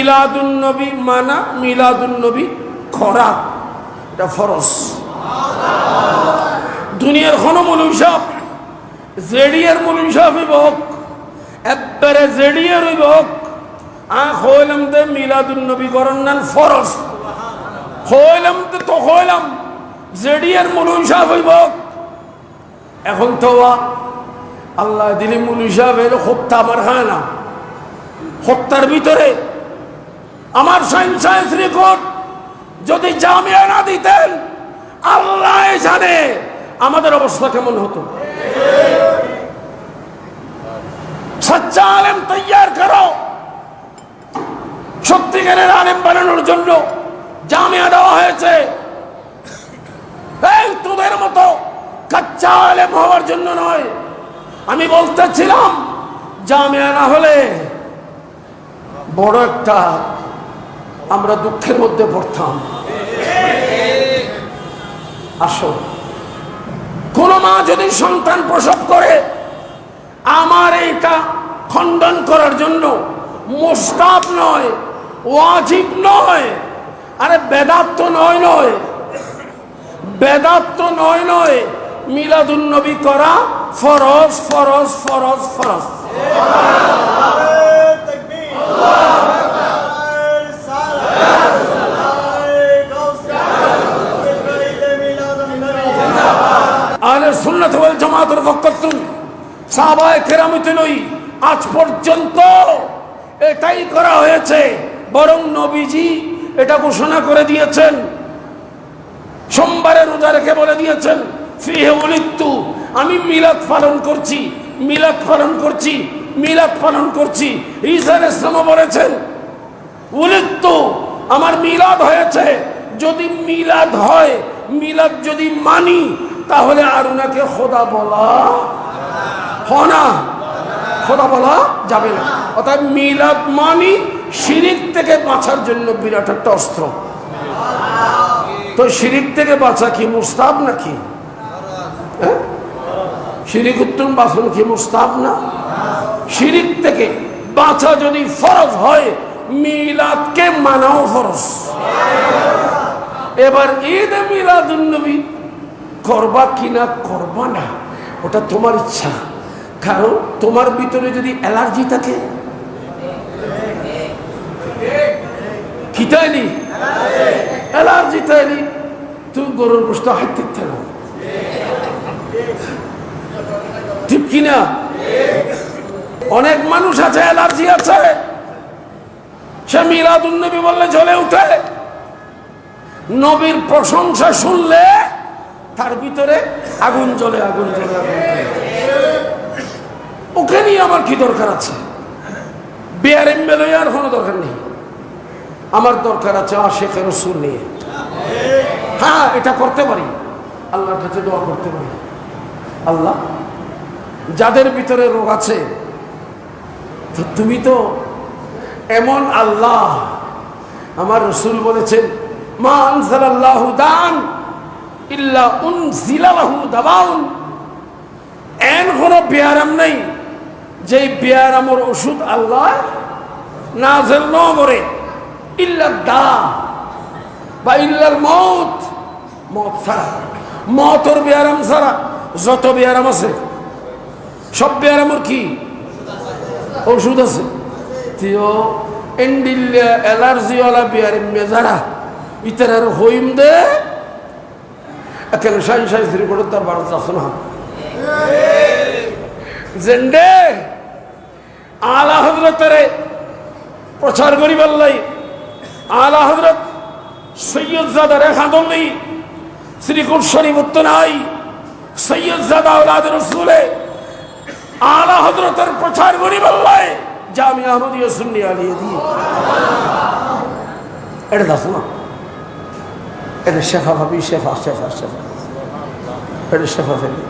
মিলাদুন নবী মানা, মিলাদুন নবী করা, এটা ফরজ। দুনিয়ার কোনো মৌলভী সাহেব জেডিয়ার মৌলভী সাহেব হোক, একবারে জেডিয়ার হোক, হইলাম দে মিলাদুন নবী করার নাম ফরজ, হইলাম তো হইলাম জেডিয়ার মৌলভী সাহেব হইব। এখন তো আল্লাহ দিলে মৌলভী সাহেব এলো হত্যা আমার হয় না, হত্যার ভিতরে আমার সায়েন্স রেকর্ড যদি জামিয়া না দিতেন আল্লাহ জানে আমাদের অবস্থা কেমন হতো। সচ্চা আলেম তৈয়ার করো, সত্যিকারের আলেম বানানোর জন্য জামিয়া দেওয়া হয়েছে। এই তোদের মতো কাচ্চা আলেম হওয়ার জন্য নয়। আমি বলতেছিলাম জামিয়া না হলে বড় একটা আমরা দুঃখের মধ্যে পড়তাম। আসো, কোন মা যদি সন্তান প্রসব করে, আমার এইটা খণ্ডন করার জন্য মুস্তাহাব নয়, ওয়াজিব নয়, আরে বেদাত তো নয়, বেদাত তো নয়, মিলাদুন নবী করা ফরজ ফরজ ফরজ ফরজ। আহলে সুন্নাত ওয়াল জামাতের পক্ষতুন সাহাবায়ে কেরামতে নই, আজ পর্যন্ত এটাই করা হয়েছে। বরং নবীজি এটা ঘোষণা করে দিয়েছেন, সোমবারে রোজা রেখে বলে দিয়েছেন ফিহে উলিদতু, আমি মিলাদ পালন করছি, মিলাদ পালন করছি, মিলাদ পালন করছি। ঈসা আলাইহিস সালাম বলেছেন উলিদতু, আমার মিলাদ হয়েছে। যদি মিলাদ হয়, মিলাদ যদি মানি, তাহলে আর ওনাকে খোদা বলা হয় না, খোদা বলা যাবে না। অর্থাৎ মিলাদ মানি শিরিক থেকে বাঁচার জন্য বিরাট একটা অস্ত্র। তো শিরিক থেকে বাঁচা কি মুস্তাহাব নাকি? শিরিক উত্তম বাঁচানো কি মুস্তাহাব না? শিরিক থেকে বাঁচা যদি ফরজ হয়, মিলাদকে মানাও ফরজ। এবার ঈদ মিলাদুন নবী করবা কিনা করবা না, ওটা তোমার ইচ্ছা। কারণ তোমার ভিতরে যদি অ্যালার্জি থাকে, কি তাইলি অ্যালার্জি তাইলি তুমি গরুর গোশত হাঁটতে থাকো, ঠিক কিনা? অনেক মানুষ আছে অ্যালার্জি আছে, সে মিলাদুন নবী বললে জ্বলে উঠে। নবীর প্রশংসা শুনলে তার ভিতরে আগুন জ্বলে, আগুন জ্বলে, আগুন জ্বলে। ওকে নিয়ে আমার কি দরকার আছে? বিআরএম লইয়ার কোনো দরকার নেই। আমার দরকার আছে আশিকে রাসূল নিয়ে। হ্যাঁ, এটা করতে পারি, আল্লাহর কাছে দোয়া করতে পারি, আল্লাহ যাদের ভিতরে রোগ আছে, তুমি তো এমন আল্লাহ। আমার রাসূল বলেছেন মা আনজালাল্লাহু দান ইল্লা উনজিলা লাহু দাওয়াউন। এন কোন বিয়ারাম নেই যে বিয়ারামের ওষুধ আল্লাহ নাযিল ন করে, ইল্লা দা বা ইল্লাল মউত, মত ছাড়া, মতর বিয়ারাম ছাড়া যত বিয়ারাম আছে সব বিয়ারামের কি ওষুধ আছে। তিও এন্ডিল্লা অ্যালার্জি ওয়ালা বিয়ারাম মেজারা ইতার হইম দে একেবারে সাই সাই ধরে করে তার বাড়ি যাচ্ছে না। জেন্ডে আলা হযরতের প্রচার করি বললাই, আলা হযরত সৈয়দজাদা রেখা দল্লি শ্রীকুট শরীফ নাই, সৈয়দজাদা আওলাদ রাসূলে আলা হযরতের প্রচার করি বললাই জামিয়া আহমদিয়া সুন্নি আলিয়া দিয়ে এটা যাচ্ছে না। এটা শেফা ভাবি, শেফা শেফা শেফা, এটা শেফা ফেলি